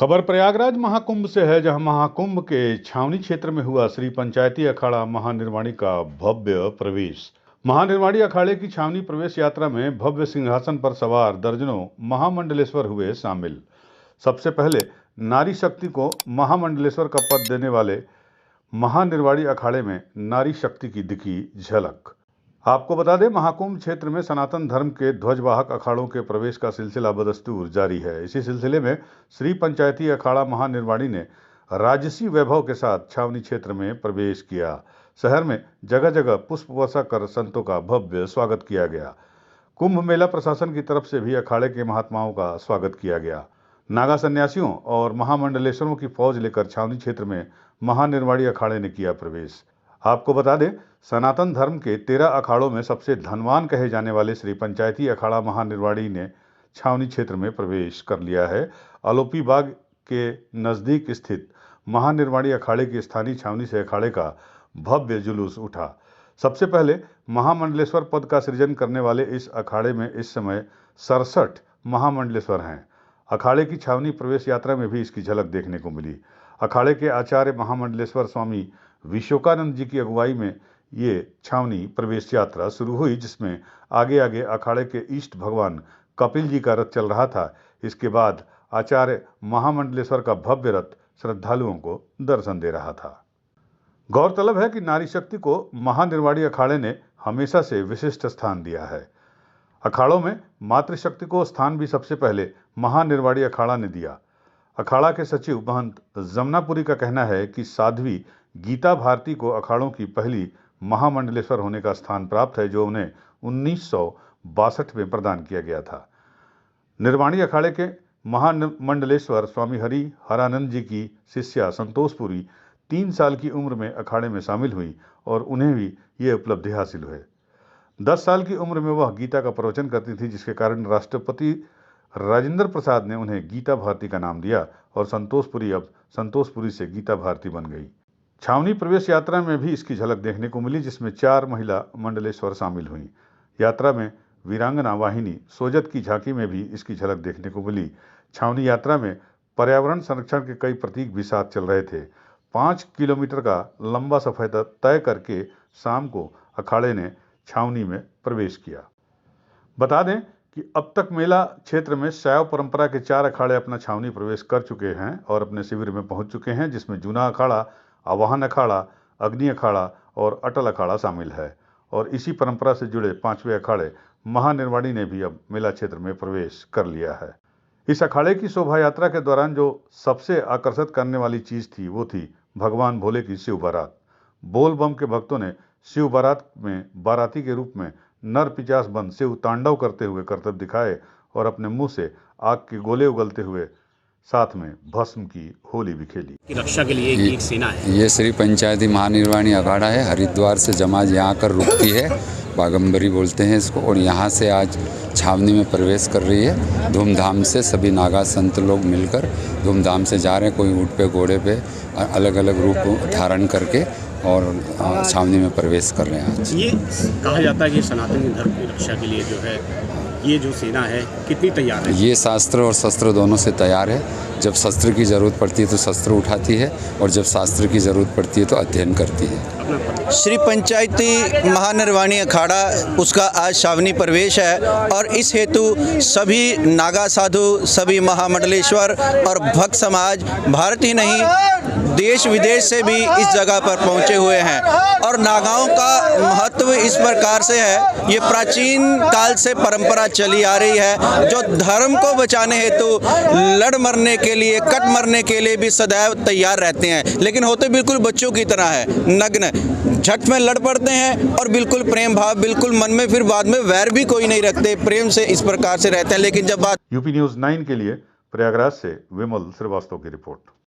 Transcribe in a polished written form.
खबर प्रयागराज महाकुंभ से है, जहां महाकुंभ के छावनी क्षेत्र में हुआ श्री पंचायती अखाड़ा महानिर्वाणी का भव्य प्रवेश। महानिर्वाणी अखाड़े की छावनी प्रवेश यात्रा में भव्य सिंहासन पर सवार दर्जनों महामंडलेश्वर हुए शामिल। सबसे पहले नारी शक्ति को महामंडलेश्वर का पद देने वाले महानिर्वाणी अखाड़े में नारी शक्ति की दिखी झलक। आपको बता दें, महाकुंभ क्षेत्र में सनातन धर्म के ध्वजवाहक अखाड़ों के प्रवेश का सिलसिला बदस्तूर जारी है। इसी सिलसिले में श्री पंचायती अखाड़ा महानिर्वाणी ने राजसी वैभव के साथ छावनी क्षेत्र में प्रवेश किया। शहर में जगह जगह पुष्प वर्षा कर संतों का भव्य स्वागत किया गया। कुंभ मेला प्रशासन की तरफ से भी अखाड़े के महात्माओं का स्वागत किया गया। नागा सन्यासियों और महामंडलेश्वरों की फौज लेकर छावनी क्षेत्र में महानिर्वाणी अखाड़े ने किया प्रवेश। आपको बता दें, सनातन धर्म के 13 अखाड़ों में सबसे धनवान कहे जाने वाले श्री पंचायती अखाड़ा महानिर्वाणी ने छावनी क्षेत्र में प्रवेश कर लिया है। आलोपी बाग के नजदीक स्थित महानिर्वाणी अखाड़े की स्थानीय छावनी से अखाड़े का भव्य जुलूस उठा। सबसे पहले महामंडलेश्वर पद का सृजन करने वाले इस अखाड़े में इस समय 67 महामंडलेश्वर हैं। अखाड़े की छावनी प्रवेश यात्रा में भी इसकी झलक देखने को मिली। अखाड़े के आचार्य महामंडलेश्वर स्वामी विश्वकानंद जी की अगुवाई में ये छावनी प्रवेश यात्रा शुरू हुई, जिसमें आगे आगे अखाड़े के इष्ट भगवान कपिल जी का रथ चल रहा था। इसके बाद आचार्य महामंडलेश्वर का भव्य रथ श्रद्धालुओं को दर्शन दे रहा था। गौरतलब है कि नारी शक्ति को महानिर्वाणी अखाड़े ने हमेशा से विशिष्ट स्थान दिया है। अखाड़ों में मातृशक्ति को स्थान भी सबसे पहले महानिर्वाणी अखाड़ा ने दिया। अखाड़ा के सचिव महंत जमुनापुरी का कहना है कि साध्वी गीता भारती को अखाड़ों की पहली महामंडलेश्वर होने का स्थान प्राप्त है, जो उन्हें 1962 में प्रदान किया गया था। निर्वाणी अखाड़े के महामंडलेश्वर स्वामी हरि हरानंद जी की शिष्या संतोषपुरी 3 साल की उम्र में अखाड़े में शामिल हुई और उन्हें भी ये उपलब्धि हासिल हुई। 10 साल की उम्र में वह गीता का प्रवचन करती थी, जिसके कारण राष्ट्रपति राजेंद्र प्रसाद ने उन्हें गीता भारती का नाम दिया और संतोषपुरी अब संतोषपुरी से गीता भारती बन गई। छावनी प्रवेश यात्रा में भी इसकी झलक देखने को मिली, जिसमें 4 महिला मंडलेश्वर शामिल हुई। यात्रा में वीरांगना वाहिनी सोजत की झांकी में भी इसकी झलक देखने को मिली। छावनी यात्रा में पर्यावरण संरक्षण के कई प्रतीक भी साथ चल रहे थे। 5 किलोमीटर का लंबा सफर तय करके शाम को अखाड़े ने छावनी में प्रवेश किया। बता दें कि अब तक मेला क्षेत्र में शैव परंपरा के 4 अखाड़े अपना छावनी प्रवेश कर चुके हैं और अपने शिविर में पहुंच चुके हैं, जिसमें जूना अखाड़ा, आवाहन अखाड़ा, अग्नि अखाड़ा और अटल अखाड़ा शामिल है। और इसी परंपरा से जुड़े 5वें अखाड़े महानिर्वाणी ने भी अब मेला क्षेत्र में प्रवेश कर लिया है। इस अखाड़े की शोभा यात्रा के दौरान जो सबसे आकर्षित करने वाली चीज थी, वो थी भगवान भोले की शिव बारात। बोल बम के भक्तों ने शिव बारात में बाराती के रूप में नर पिचास बंद शिव तांडव करते हुए करतब दिखाए और अपने मुंह से आग के गोले उगलते हुए साथ में भस्म की होली भी खेली। की रक्षा के लिए एक सेना है। ये श्री पंचायती महानिर्वाणी अखाड़ा है। हरिद्वार से जमात यहाँ आकर रुकती है, बागंबरी बोलते हैं इसको, और यहाँ से आज छावनी में प्रवेश कर रही है। धूमधाम से सभी नागा संत लोग मिलकर धूमधाम से जा रहे हैं। कोई ऊँट पे, घोड़े पे, अलग अलग रूप धारण करके और छावनी में प्रवेश कर रहे हैं आज। ये कहा जाता है कि सनातन धर्म की रक्षा के लिए जो है ये जो सेना है कितनी तैयार है? ये शास्त्र और शस्त्र दोनों से तैयार है। जब शस्त्र की ज़रूरत पड़ती है तो शस्त्र उठाती है और जब शास्त्र की ज़रूरत पड़ती है तो अध्ययन करती है। श्री पंचायती महानिर्वाणी अखाड़ा उसका आज छावनी प्रवेश है और इस हेतु सभी नागा साधु, सभी महामंडलेश्वर और भक्त समाज भारत ही नहीं देश विदेश से भी इस जगह पर पहुंचे हुए हैं। और नागाओं का महत्व इस प्रकार से है, ये प्राचीन काल से परंपरा चली आ रही है, जो धर्म को बचाने हेतु लड़ मरने के लिए, कट मरने के लिए भी सदैव तैयार रहते हैं, लेकिन होते बिल्कुल बच्चों की तरह है, नग्न, झट में लड़ पड़ते हैं और बिल्कुल प्रेम भाव, बिल्कुल मन में फिर बाद में वैर भी कोई नहीं रखते, प्रेम से इस प्रकार से रहते हैं। लेकिन जब बात यूपी न्यूज़ 9 के लिए प्रयागराज से विमल श्रीवास्तव की रिपोर्ट।